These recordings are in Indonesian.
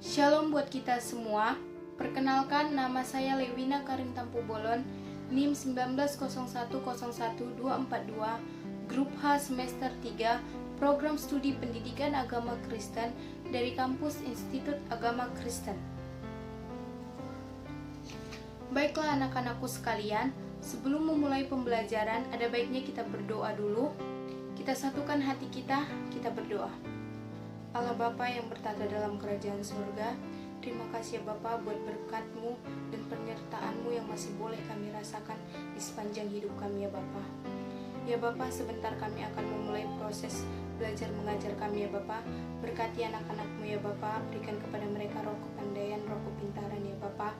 Shalom buat kita semua. Perkenalkan, nama saya Lewina Karim Tampu Bolon, NIM 190101242, Grup H semester 3, Program Studi Pendidikan Agama Kristen dari Kampus Institut Agama Kristen. Baiklah anak-anakku sekalian, sebelum memulai pembelajaran, ada baiknya kita berdoa dulu. Kita satukan hati kita berdoa. Allah Bapa yang bertata dalam kerajaan surga, terima kasih ya Bapa buat berkat-Mu dan penyertaan-Mu yang masih boleh kami rasakan di sepanjang hidup kami ya Bapa. Ya Bapa, sebentar kami akan memulai proses belajar mengajar kami ya Bapa. Berkati anak-anak-Mu ya Bapa, berikan kepada mereka roh kepandaian, roh kepintaran ya Bapa,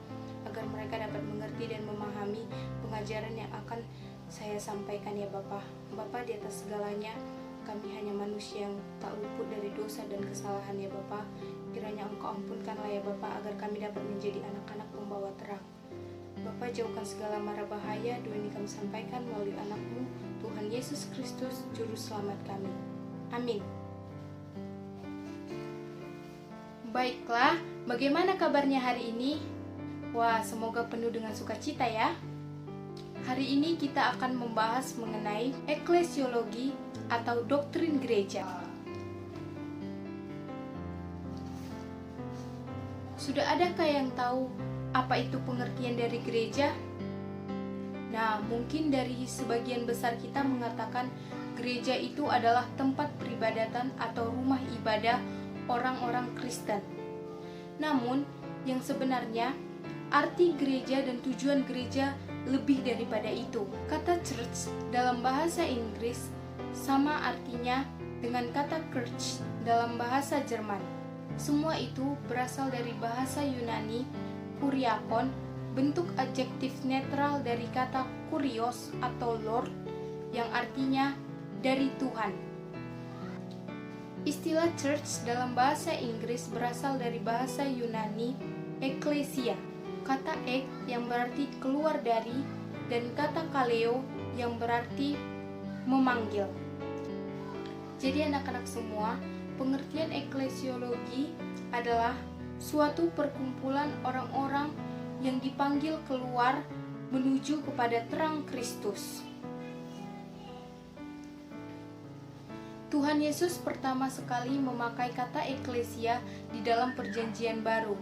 agar mereka dapat mengerti dan memahami pengajaran yang akan saya sampaikan ya Bapa. Bapa, di atas segalanya, kami hanya manusia yang tak luput dari dosa dan kesalahan ya Bapa. Kiranya Engkau ampunkanlah ya Bapa, agar kami dapat menjadi anak-anak pembawa terang. Bapa, jauhkan segala mara bahaya. Doa ini kami sampaikan melalui anak-Mu, Tuhan Yesus Kristus, Juru Selamat kami. Amin. Baiklah, bagaimana kabarnya hari ini? Wah, semoga penuh dengan sukacita ya. Hari ini kita akan membahas mengenai eklesiologi atau doktrin gereja. Sudah adakah yang tahu apa itu pengertian dari gereja? Nah, mungkin dari sebagian besar kita mengatakan gereja itu adalah tempat peribadatan atau rumah ibadah orang-orang Kristen. Namun, yang sebenarnya arti gereja dan tujuan gereja lebih daripada itu. Kata church dalam bahasa Inggris sama artinya dengan kata church dalam bahasa Jerman. Semua itu berasal dari bahasa Yunani kuriakon, bentuk adjektif netral dari kata kurios atau lord yang artinya dari Tuhan. Istilah church dalam bahasa Inggris berasal dari bahasa Yunani ekklesia. Kata ek yang berarti keluar dari dan kata kaleo yang berarti memanggil. Jadi anak-anak semua, pengertian eklesiologi adalah suatu perkumpulan orang-orang yang dipanggil keluar menuju kepada terang Kristus. Tuhan Yesus pertama sekali memakai kata eklesia di dalam Perjanjian Baru.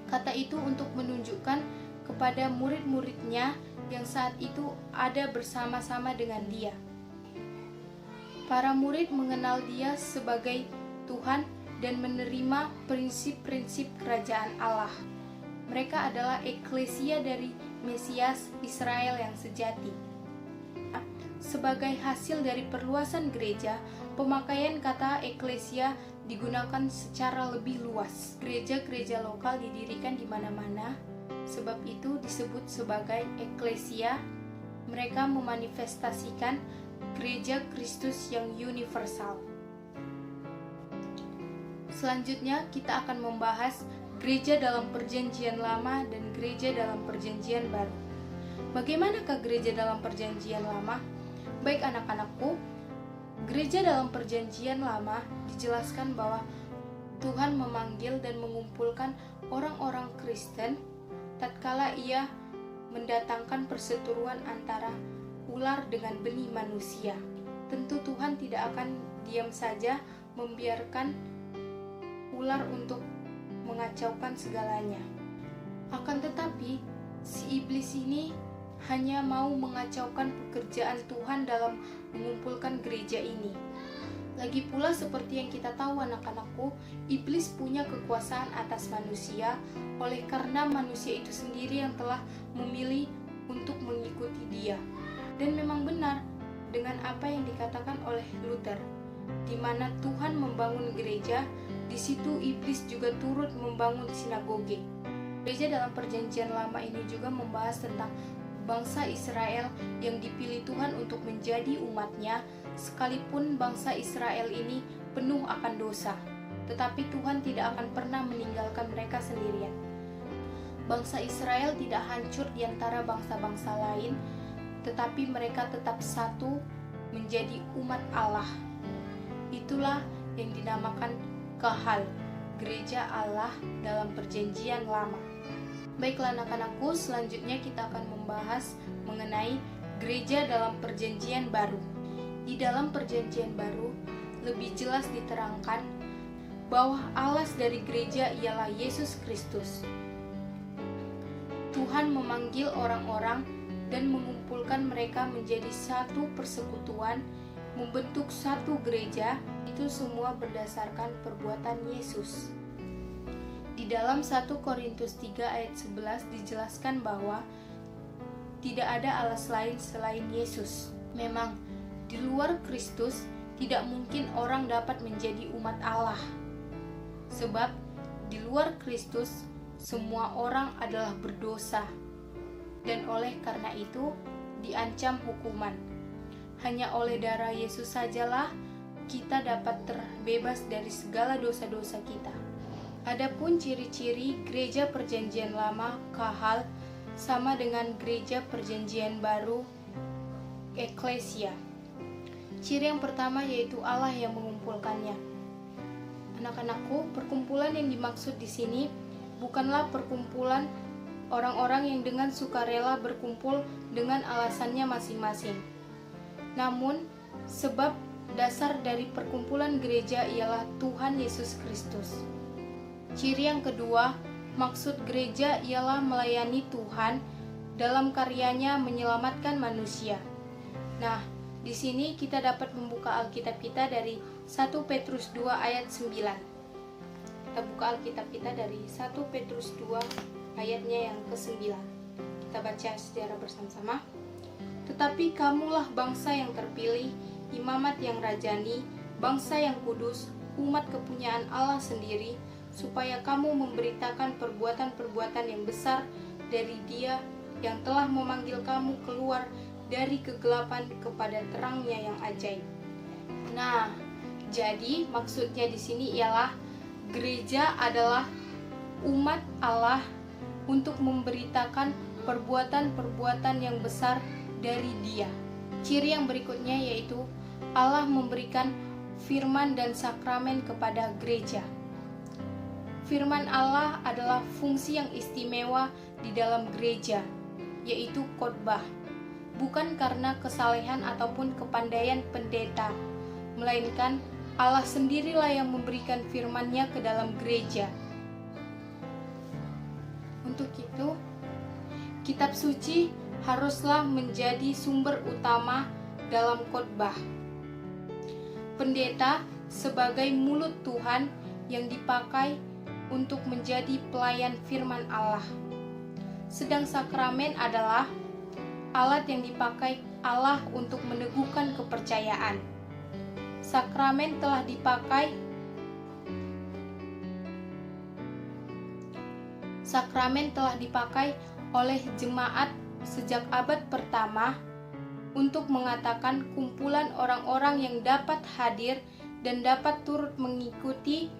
Kata itu untuk menunjukkan kepada murid-muridnya yang saat itu ada bersama-sama dengan dia. Para murid mengenal dia sebagai Tuhan dan menerima prinsip-prinsip kerajaan Allah. Mereka adalah eklesia dari Mesias Israel yang sejati. Sebagai hasil dari perluasan gereja, pemakaian kata eklesia digunakan secara lebih luas. Gereja-gereja lokal didirikan di mana-mana, sebab itu disebut sebagai eklesia. Mereka memanifestasikan gereja Kristus yang universal. Selanjutnya kita akan membahas gereja dalam Perjanjian Lama dan gereja dalam Perjanjian Baru. Bagaimanakah gereja dalam Perjanjian Lama? Baik anak-anakku, gereja dalam Perjanjian Lama dijelaskan bahwa Tuhan memanggil dan mengumpulkan orang-orang Kristen tatkala Ia mendatangkan perseteruan antara ular dengan benih manusia. Tentu Tuhan tidak akan diam saja membiarkan ular untuk mengacaukan segalanya. Akan tetapi, si iblis ini hanya mau mengacaukan pekerjaan Tuhan dalam mengumpulkan gereja ini. Lagi pula seperti yang kita tahu anak-anakku, iblis punya kekuasaan atas manusia oleh karena manusia itu sendiri yang telah memilih untuk mengikuti dia. Dan memang benar dengan apa yang dikatakan oleh Luther, di mana Tuhan membangun gereja, di situ iblis juga turut membangun sinagoge. Gereja dalam Perjanjian Lama ini juga membahas tentang bangsa Israel yang dipilih Tuhan untuk menjadi umat-Nya, sekalipun bangsa Israel ini penuh akan dosa. Tetapi Tuhan tidak akan pernah meninggalkan mereka sendirian. Bangsa Israel tidak hancur di antara bangsa-bangsa lain, tetapi mereka tetap satu menjadi umat Allah. Itulah yang dinamakan kahal, gereja Allah dalam perjanjian lama. Baiklah anak-anakku, selanjutnya kita akan membahas mengenai gereja dalam perjanjian baru. Di dalam perjanjian baru, lebih jelas diterangkan bahwa alas dari gereja ialah Yesus Kristus. Tuhan memanggil orang-orang dan mengumpulkan mereka menjadi satu persekutuan, membentuk satu gereja, itu semua berdasarkan perbuatan Yesus. Di dalam 1 Korintus 3 ayat 11 dijelaskan bahwa tidak ada alas lain selain Yesus. Memang di luar Kristus tidak mungkin orang dapat menjadi umat Allah. Sebab di luar Kristus semua orang adalah berdosa dan oleh karena itu diancam hukuman. Hanya oleh darah Yesus sajalah kita dapat terbebas dari segala dosa-dosa kita. Adapun ciri-ciri gereja perjanjian lama kahal sama dengan gereja perjanjian baru eklesia. Ciri yang pertama yaitu Allah yang mengumpulkannya. Anak-anakku, perkumpulan yang dimaksud di sini bukanlah perkumpulan orang-orang yang dengan sukarela berkumpul dengan alasannya masing-masing. Namun, sebab dasar dari perkumpulan gereja ialah Tuhan Yesus Kristus. Ciri yang kedua, maksud gereja ialah melayani Tuhan dalam karyanya menyelamatkan manusia. Nah, di sini kita dapat membuka Alkitab kita dari 1 Petrus 2 ayat 9. Kita buka Alkitab kita dari 1 Petrus 2 ayatnya yang ke-9. Kita baca secara bersama-sama. Tetapi kamulah bangsa yang terpilih, imamat yang rajani, bangsa yang kudus, umat kepunyaan Allah sendiri, supaya kamu memberitakan perbuatan-perbuatan yang besar dari Dia yang telah memanggil kamu keluar dari kegelapan kepada terangnya yang ajaib. Nah, jadi maksudnya di sini ialah gereja adalah umat Allah untuk memberitakan perbuatan-perbuatan yang besar dari Dia. Ciri yang berikutnya yaitu Allah memberikan firman dan sakramen kepada gereja. Firman Allah adalah fungsi yang istimewa di dalam gereja, yaitu khotbah. Bukan karena kesalehan ataupun kepandaian pendeta, melainkan Allah sendirilah yang memberikan firman-Nya ke dalam gereja. Untuk itu, kitab suci haruslah menjadi sumber utama dalam khotbah. Pendeta sebagai mulut Tuhan yang dipakai untuk menjadi pelayan firman Allah. Sedang sakramen adalah alat yang dipakai Allah untuk meneguhkan kepercayaan. Sakramen telah dipakai oleh jemaat sejak abad pertama untuk mengatakan kumpulan orang-orang yang dapat hadir dan dapat turut mengikuti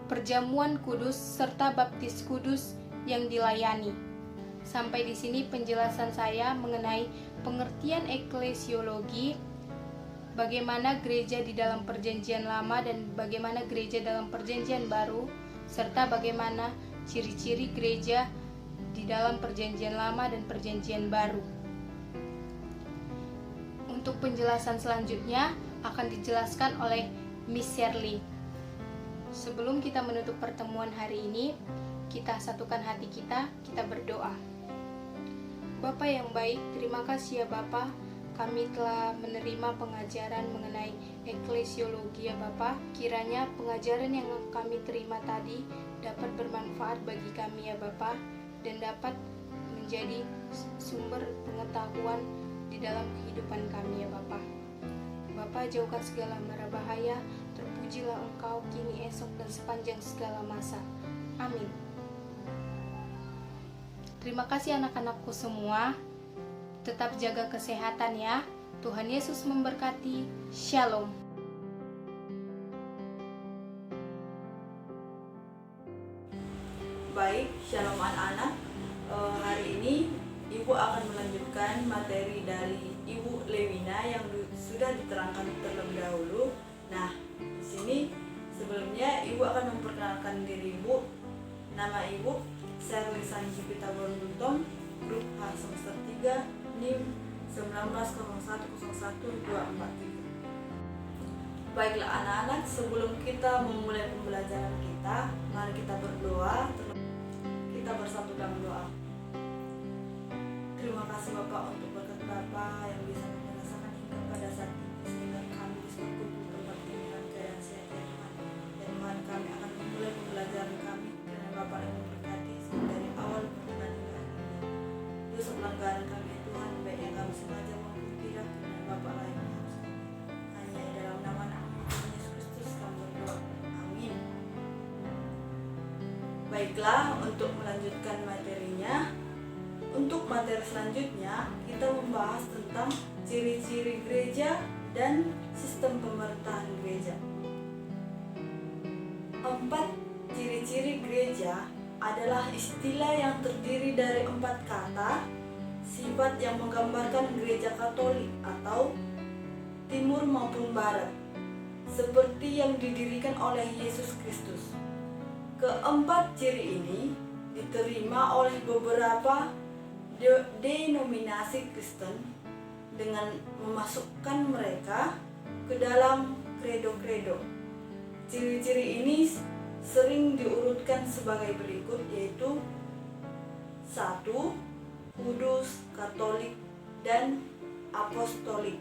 perjamuan kudus serta baptis kudus yang dilayani. Sampai di sini penjelasan saya mengenai pengertian eklesiologi, bagaimana gereja di dalam perjanjian lama dan bagaimana gereja dalam perjanjian baru, serta bagaimana ciri-ciri gereja di dalam perjanjian lama dan perjanjian baru. Untuk penjelasan selanjutnya akan dijelaskan oleh Miss Shirley. Sebelum kita menutup pertemuan hari ini, kita satukan hati kita berdoa. Bapa yang baik, terima kasih ya Bapa, kami telah menerima pengajaran mengenai eklesiologi ya Bapa. Kiranya pengajaran yang kami terima tadi dapat bermanfaat bagi kami ya Bapa, dan dapat menjadi sumber pengetahuan di dalam kehidupan kami ya Bapa. Bapa, jauhkan segala mara bahaya, terpujilah Engkau kini, esok, dan sepanjang segala masa. Amin. Terima kasih anak-anakku semua. Tetap jaga kesehatan ya. Tuhan Yesus memberkati. Shalom. Baik, shalom anak-anak. Hari ini Ibu akan melanjutkan materi dari Ibu Lewina yang sudah diterangkan terlebih dahulu. Nah, di sini sebelumnya Ibu akan memperkenalkan diri Nama Ibu Sherly Sanjipita Bornbutom, Grup H semester 3, NIM 19010124. Baiklah anak-anak, sebelum kita memulai pembelajaran kita, mari kita berdoa. Kita bersatu dalam doa. Terima kasih Bapak untuk berkat Bapak yang bisa kami rasakan hingga pada saat ini, sehingga kami bisa berkumpul tempat ini dalam keadaan sehat ya Tuhan. Dan Tuhan, kami akan memulai pembelajaran kami dengan Bapak yang memberkati dari awal pertengahan hingga akhirnya. Dosa pelanggaran kami ya Tuhan, baik yang kami sengaja maupun tidak, dengan Bapak lain yang harus kami. Hanya dalam nama Yesus Kristus kami berdoa. Amin. Baiklah, untuk melanjutkan materinya, untuk materi selanjutnya kita membahas tentang ciri-ciri gereja dan sistem pemerintahan gereja. 4 ciri-ciri gereja adalah istilah yang terdiri dari 4 kata, sifat yang menggambarkan gereja Katolik atau timur maupun barat, seperti yang didirikan oleh Yesus Kristus. Keempat ciri ini diterima oleh beberapa denominasi Kristen dengan memasukkan mereka ke dalam kredo-kredo. Ciri-ciri ini sering diurutkan sebagai berikut, yaitu 1. Kudus, Katolik, dan Apostolik.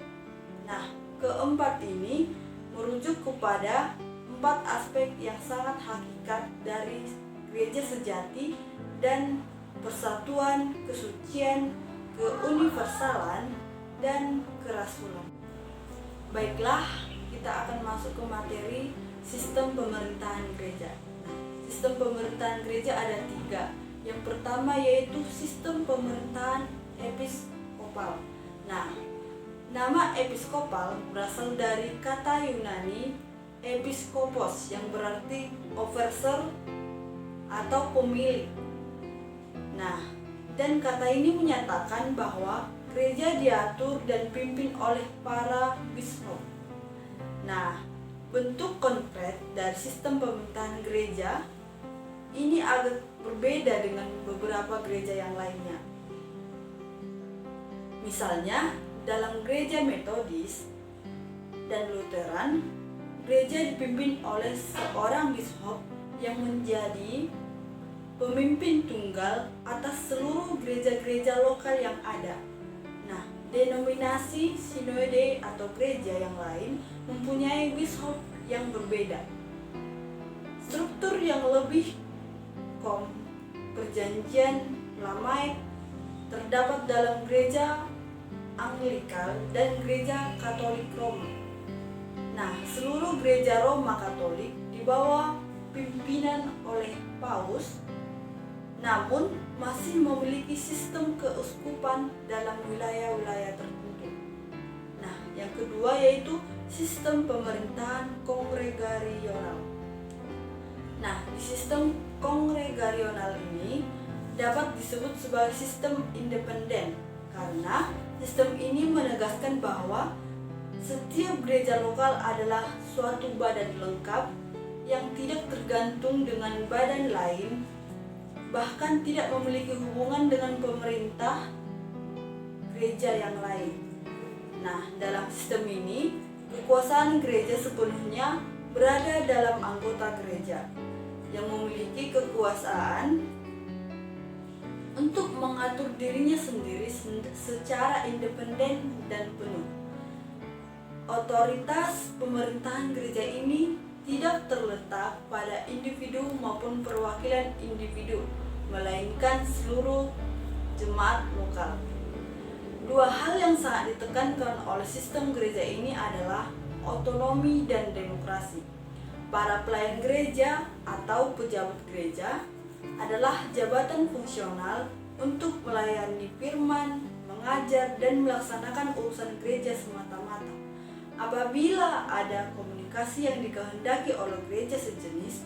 Nah, keempat ini merujuk kepada 4 aspek yang sangat hakikat dari gereja sejati dan persatuan, kesucian, keuniversalan, dan kerasulan. Baiklah, kita akan masuk ke materi sistem pemerintahan gereja. Sistem pemerintahan gereja ada 3. Yang pertama yaitu sistem pemerintahan episkopal. Nah, nama episkopal berasal dari kata Yunani episkopos yang berarti overseer atau pemilik. Nah, dan kata ini menyatakan bahwa gereja diatur dan dipimpin oleh para biskop. Nah, bentuk konkret dari sistem pemerintahan gereja ini agak berbeda dengan beberapa gereja yang lainnya. Misalnya, dalam gereja Metodis dan Lutheran, gereja dipimpin oleh seorang biskop yang menjadi pemimpin tunggal atas seluruh gereja-gereja lokal yang ada. Nah, denominasi sinode atau gereja yang lain mempunyai biskop yang berbeda. Struktur yang lebih perjanjian Lamaik terdapat dalam gereja Anglikal dan gereja Katolik Roma. Nah, seluruh gereja Roma Katolik di bawah pimpinan oleh Paus, namun masih memiliki sistem keuskupan dalam wilayah-wilayah tertentu. Nah, yang kedua yaitu sistem pemerintahan kongregasional. Nah, di sistem kongregasional ini dapat disebut sebagai sistem independen karena sistem ini menegaskan bahwa setiap gereja lokal adalah suatu badan lengkap yang tidak tergantung dengan badan lain, bahkan tidak memiliki hubungan dengan pemerintah gereja yang lain. Nah, dalam sistem ini, kekuasaan gereja sepenuhnya berada dalam anggota gereja yang memiliki kekuasaan untuk mengatur dirinya sendiri secara independen dan penuh. Otoritas pemerintahan gereja ini tidak terletak pada individu maupun perwakilan individu, melainkan seluruh jemaat lokal. 2 hal yang sangat ditekankan oleh sistem gereja ini adalah otonomi dan demokrasi. Para pelayan gereja atau pejabat gereja adalah jabatan fungsional untuk melayani firman, mengajar, dan melaksanakan urusan gereja semata-mata. Apabila ada komunikasi yang dikehendaki oleh gereja sejenis,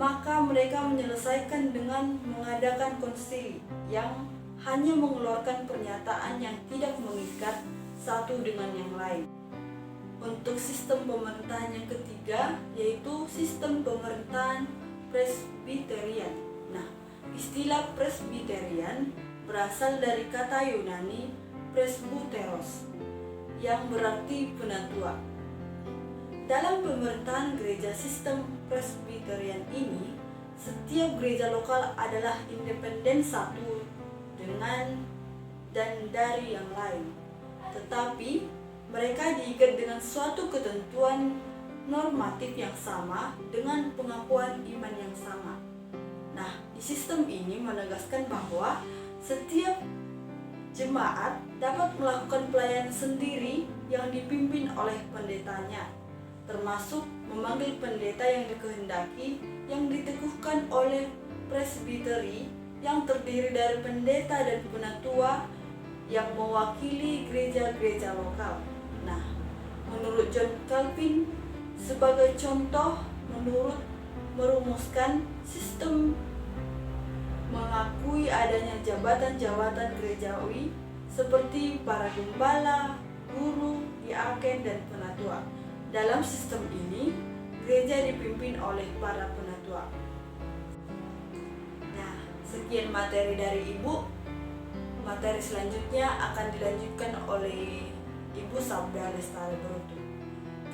maka mereka menyelesaikan dengan mengadakan konsili yang hanya mengeluarkan pernyataan yang tidak mengikat satu dengan yang lain. Untuk sistem pemerintahan yang ketiga, yaitu sistem pemerintahan presbyterian. Nah, istilah presbyterian berasal dari kata Yunani presbyteros yang berarti penatua. Dalam pemerintahan gereja sistem presbyterian ini, setiap gereja lokal adalah independen satu dengan dan dari yang lain. Tetapi mereka diikat dengan suatu ketentuan normatif yang sama dengan pengakuan iman yang sama. Nah, di sistem ini menegaskan bahwa setiap jemaat dapat melakukan pelayanan sendiri yang dipimpin oleh pendetanya, termasuk memanggil pendeta yang dikehendaki, yang diteguhkan oleh presbiteri yang terdiri dari pendeta dan penatua yang mewakili gereja-gereja lokal. Nah, menurut John Calvin, sebagai contoh, menurut merumuskan sistem mengakui adanya jabatan-jabatan gerejawi seperti para gembala, guru, diaken, dan penatua. Dalam sistem ini, gereja dipimpin oleh para penatua. Nah, sekian materi dari Ibu. Materi selanjutnya akan dilanjutkan oleh Ibu Sabda Lestari Berutu.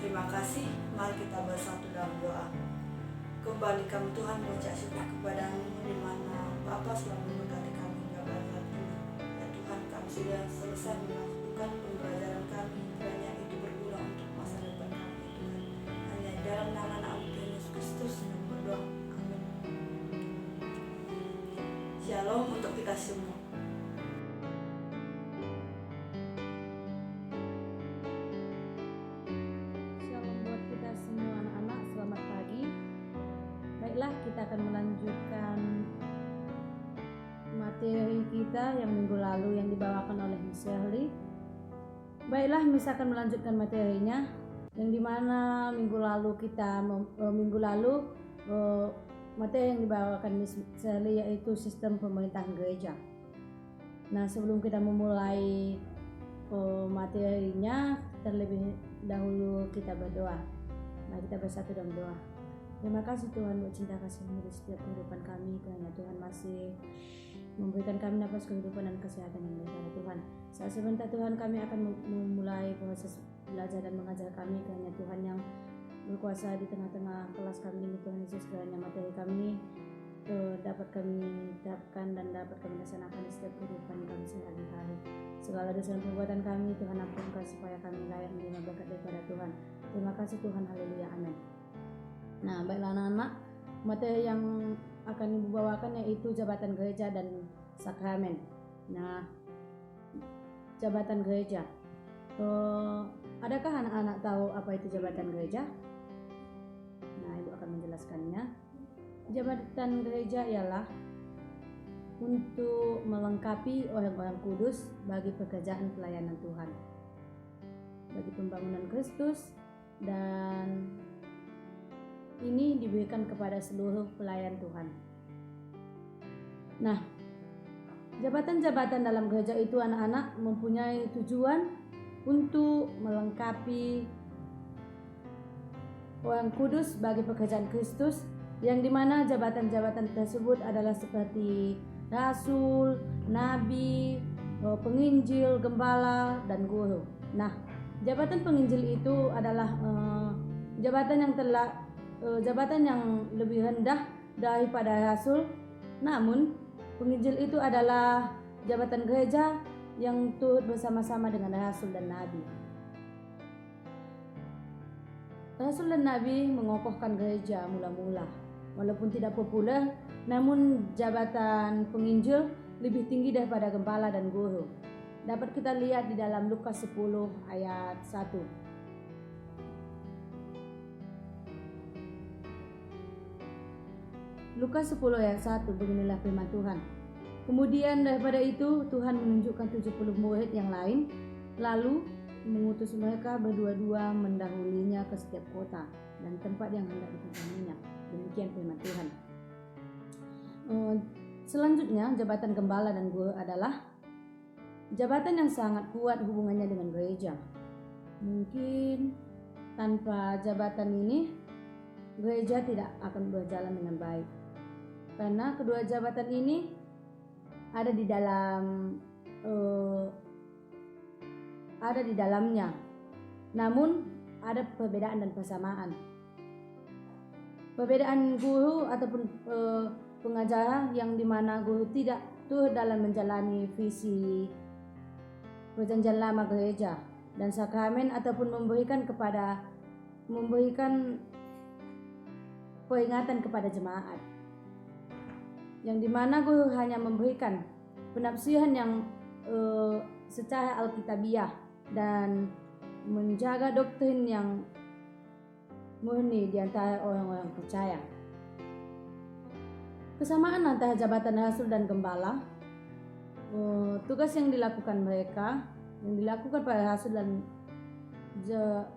Terima kasih. Mari kita bersatu dalam doa. Kembali kami Tuhan mengucap syukur kepadamu di mana Bapa selalu memberkati kami hingga pada saat ini. Ya Tuhan, kami sudah selesai melakukan pembelajaran kami, kiranya itu berguna untuk masa depan kami Tuhan. Hanya dalam nama Tuhan Yesus Kristus yang berdoa. Amin. Shalom untuk kita semua. Shalom buat kita semua anak-anak, selamat pagi. Baiklah, kita akan melanjutkan materi kita yang minggu lalu yang dibawakan oleh Miss Shirley. Baiklah, Miss akan melanjutkan materinya yang dimana minggu lalu materi yang dibawakan Miss Shirley yaitu sistem pemerintahan gereja. Nah, sebelum kita memulai materinya, terlebih dahulu kita berdoa. Mari kita bersatu dalam doa. Terima kasih Tuhan buat cinta kasih-Mu di setiap kehidupan kami, karena Tuhan masih memberikan kami nafas kehidupan dan kesehatan yang baik Tuhan. Saat sebentar Tuhan kami akan memulai proses belajar dan mengajar kami, karena Tuhan yang berkuasa di tengah-tengah kelas kami ini Tuhan Yesus, kiranya materi kami dapat kami terapkan dan dapat kami laksanakan di setiap kehidupan kami sehari-hari. Segala dosa dan perbuatan kami Tuhan ampunkan supaya kami layak menerima berkat daripada Tuhan. Terima kasih Tuhan, haleluya, amin. Nah, baiklah anak-anak, materi yang akan ibu bawakan yaitu jabatan gereja dan sakramen. Nah, jabatan gereja. Adakah anak-anak tahu apa itu jabatan gereja? Nah, ibu akan menjelaskannya. Jabatan gereja ialah untuk melengkapi orang-orang kudus bagi pekerjaan pelayanan Tuhan, bagi pembangunan Kristus, dan ini diberikan kepada seluruh pelayan Tuhan. Nah, jabatan-jabatan dalam gereja itu anak-anak mempunyai tujuan untuk melengkapi orang kudus bagi pekerjaan Kristus, yang dimana jabatan-jabatan tersebut adalah seperti rasul, nabi, penginjil, gembala, dan guru. Nah, jabatan penginjil itu adalah jabatan yang lebih rendah daripada rasul. Namun penginjil itu adalah jabatan gereja yang turut bersama-sama dengan rasul dan nabi. Rasul dan nabi mengokohkan gereja mula-mula. Walaupun tidak populer, namun jabatan penginjil lebih tinggi daripada gembala dan guru. Dapat kita lihat di dalam Lukas 10 ayat 1. Lukas 10 ayat 1, beginilah firman Tuhan. Kemudian daripada itu Tuhan menunjukkan 70 murid yang lain, lalu mengutus mereka berdua-dua mendahulinya ke setiap kota dan tempat yang hendak dikunjunginya. Demikian firman Tuhan. Selanjutnya, jabatan gembala dan guru adalah jabatan yang sangat kuat hubungannya dengan gereja. Mungkin tanpa jabatan ini gereja tidak akan berjalan dengan baik. karena kedua jabatan ini ada di dalamnya, namun ada perbedaan dan persamaan. Perbedaan guru ataupun pengajar yang dimana guru tidak turut dalam menjalani visi perjanjian lama gereja dan sakramen ataupun memberikan peringatan kepada jemaat, yang dimana guru hanya memberikan penafsiran yang secara alkitabiah dan menjaga doktrin yang murni di antara orang-orang percaya. Kesamaan antara jabatan rasul dan gembala, tugas yang dilakukan pada rasul dan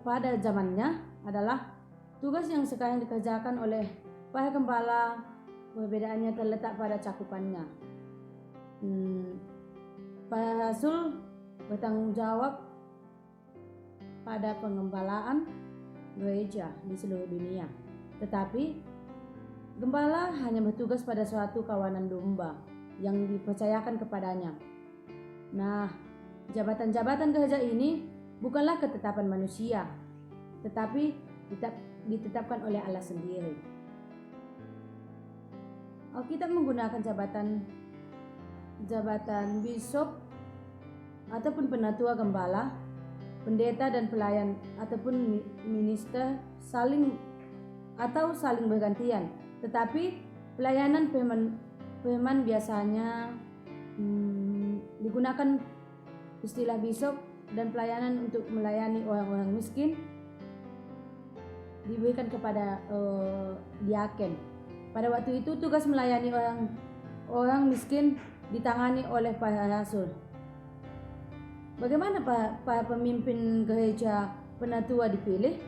pada zamannya adalah tugas yang sekarang dikerjakan oleh para gembala. Perbedaannya terletak pada cakupannya. Para rasul bertanggung jawab pada pengembalaan gereja di seluruh dunia, tetapi gembala hanya bertugas pada suatu kawanan domba yang dipercayakan kepadanya. Nah, jabatan-jabatan gereja ini bukanlah ketetapan manusia, tetapi ditetapkan oleh Allah sendiri. Alkitab menggunakan jabatan bishop ataupun penatua gembala, pendeta dan pelayan ataupun minister saling bergantian, tetapi pelayanan firman biasanya digunakan istilah bishop, dan pelayanan untuk melayani orang-orang miskin diberikan kepada diaken. Pada waktu itu tugas melayani orang miskin ditangani oleh para rasul. Bagaimana para pemimpin gereja penatua dipilih?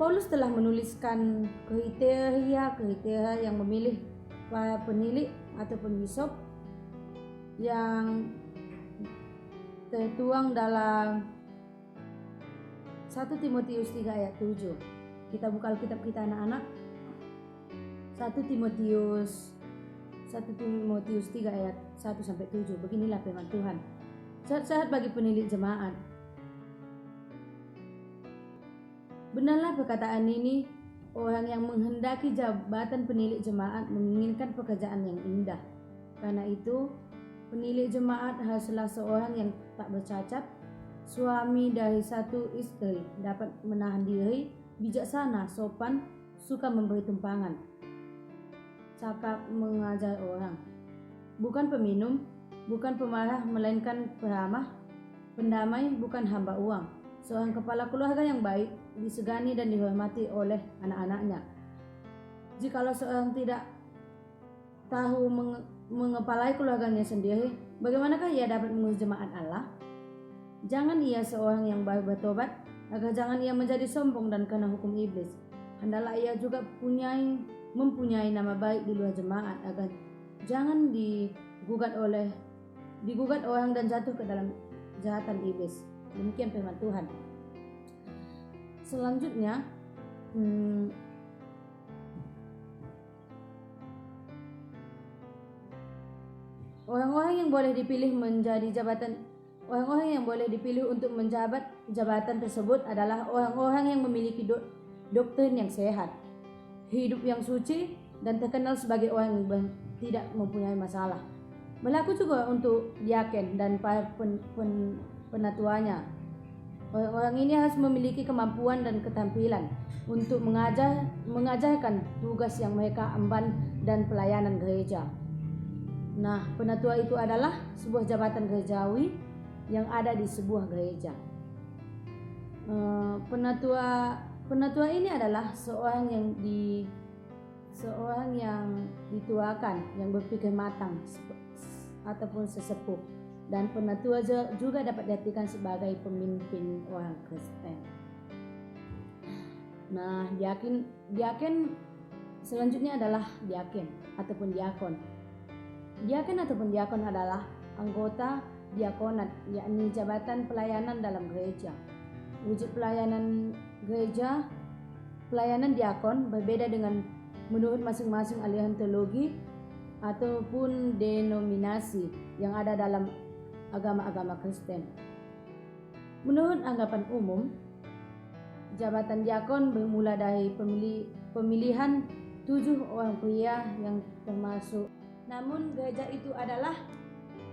Paulus telah menuliskan kriteria yang memilih para penilik ataupun bishop yang tertuang dalam 1 Timotius 3 ayat 7. Kita buka Alkitab kita anak-anak. 1 Timotius 3 ayat 1 sampai 7. Beginilah firman Tuhan. Sehat-sehat bagi penilik jemaat. Benarlah perkataan ini, orang yang menghendaki jabatan penilik jemaat menginginkan pekerjaan yang indah. Karena itu, penilik jemaat haruslah seorang yang tak bercacat, suami dari satu istri, dapat menahan diri, bijaksana, sopan, suka memberi tumpangan, cakap mengajar orang, bukan peminum, bukan pemarah, melainkan peramah, pendamai, bukan hamba uang, seorang kepala keluarga yang baik, disegani dan dihormati oleh anak-anaknya. Jikalau seorang tidak tahu mengepalai keluarganya sendiri, bagaimanakah ia dapat mengurus jemaat Allah? Jangan ia seorang yang baru bertobat, agar jangan ia menjadi sombong dan kena hukum iblis. Hendaklah ia juga mempunyai nama baik di luar jemaat, agar jangan digugat orang dan jatuh ke dalam kejahatan iblis. Demikian firman Tuhan. Selanjutnya, orang-orang yang boleh dipilih untuk menjabat jabatan tersebut adalah orang-orang yang memiliki doktrin yang sehat, hidup yang suci, dan terkenal sebagai orang yang tidak mempunyai masalah. Berlaku juga untuk diaken dan para penatuanya. Orang-orang ini harus memiliki kemampuan dan keterampilan untuk mengajarkan tugas yang mereka emban dan pelayanan gereja. Nah, penatua itu adalah sebuah jabatan gerejawi yang ada di sebuah gereja. Penatua ini adalah seorang yang dituakan, yang berpikir matang ataupun sesepuh. Dan penatua juga dapat diartikan sebagai pemimpin orang Kristen. Nah, diaken selanjutnya adalah diaken ataupun diakon. Diaken ataupun diakon adalah anggota diakonat, yakni jabatan pelayanan dalam gereja. Wujud pelayanan diakon berbeda dengan menurut masing-masing aliran teologi ataupun denominasi yang ada dalam agama-agama Kristen. Menurut anggapan umum, jabatan diakon bermula dari pemilihan 7 orang pria yang termasuk. Namun gereja itu adalah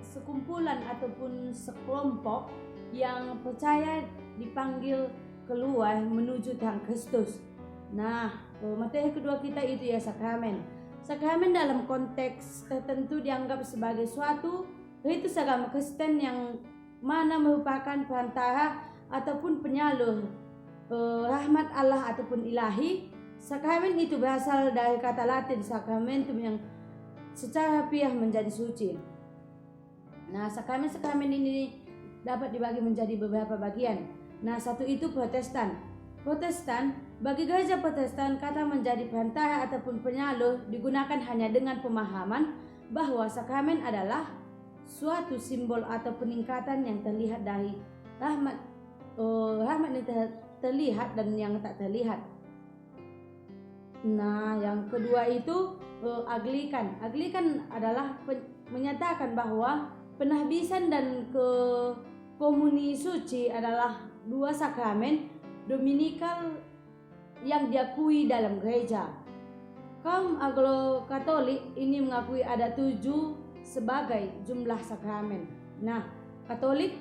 sekumpulan ataupun sekelompok yang percaya dipanggil keluar menuju Tuhan Kristus. Nah, materi kedua kita itu ya sakramen. Sakramen dalam konteks tertentu dianggap sebagai suatu ritus agama Kristen yang mana merupakan perantara ataupun penyalur rahmat Allah ataupun ilahi. Sakramen itu berasal dari kata Latin sacramentum yang secara harfiah menjadi suci. Nah, sakramen-sakramen ini dapat dibagi menjadi beberapa bagian. Nah, satu itu Protestan. Bagi gereja Protestan, kata menjadi perantara ataupun penyalur digunakan hanya dengan pemahaman bahwa sakramen adalah suatu simbol atau peningkatan yang terlihat dari rahmat yang terlihat dan yang tak terlihat. Nah, yang kedua itu Anglikan. Anglikan adalah menyatakan bahwa penahbisan dan komuni suci adalah 2 sakramen Dominikal yang diakui dalam gereja. Kaum Anglo-Katolik ini mengakui ada 7 sebagai jumlah sakramen. Nah, Katolik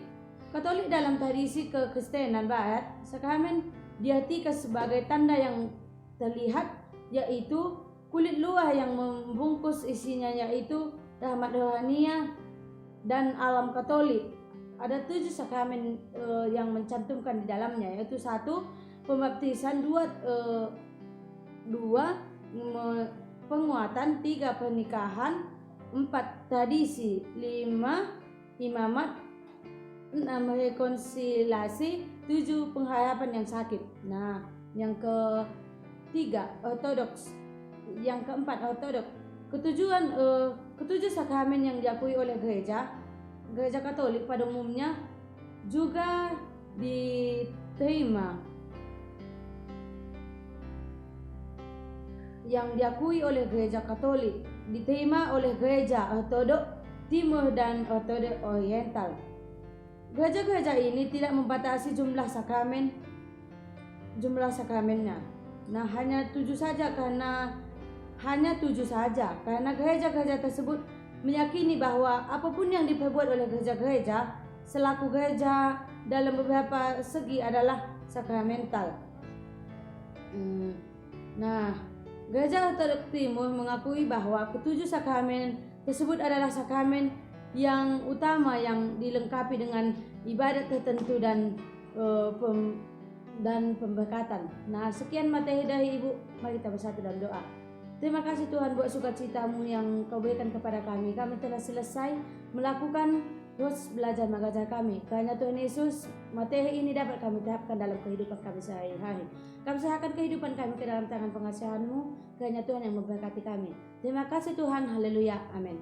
dalam tradisi kekristenan Barat, sakramen diartikan sebagai tanda yang terlihat, yaitu kulit luar yang membungkus isinya, yaitu rahmat rohania dan alam Katolik. Ada 7 sakramen yang mencantumkan di dalamnya, yaitu 1 pembaptisan, 2 penguatan, 3 pernikahan, 4 tradisi, 5 imamat, 6 rekonsiliasi, 7 pengharapan yang sakit. Nah, yang ketiga Ortodoks, yang keempat Ortodoks. Ketujuh sakramen yang diakui oleh gereja Katolik pada umumnya juga diterima, yang diakui oleh gereja Katolik diterima oleh gereja Ortodoks Timur dan Ortodoks Oriental. Gereja-gereja ini tidak membatasi jumlah sakramennya. Nah, hanya 7 saja karena gereja-gereja tersebut meyakini bahwa apapun yang diperbuat oleh gereja-gereja selaku gereja dalam beberapa segi adalah sakramental. Nah, gereja Ortodoks Timur mengakui bahwa ketujuh sakramen tersebut adalah sakramen yang utama yang dilengkapi dengan ibadat tertentu dan pemberkatan. Nah, sekian materi dari Ibu. Mari kita bersatu dalam doa. Terima kasih Tuhan buat sukacita-Mu yang Kau berikan kepada kami. Kami telah selesai melakukan proses belajar mengajar kami. Karena Tuhan Yesus, materi ini dapat kami terapkan dalam kehidupan kami sehari-hari. Kami serahkan kehidupan kami ke dalam tangan pengasihan-Mu. Karena Tuhan yang memberkati kami. Terima kasih Tuhan. Haleluya. Amin.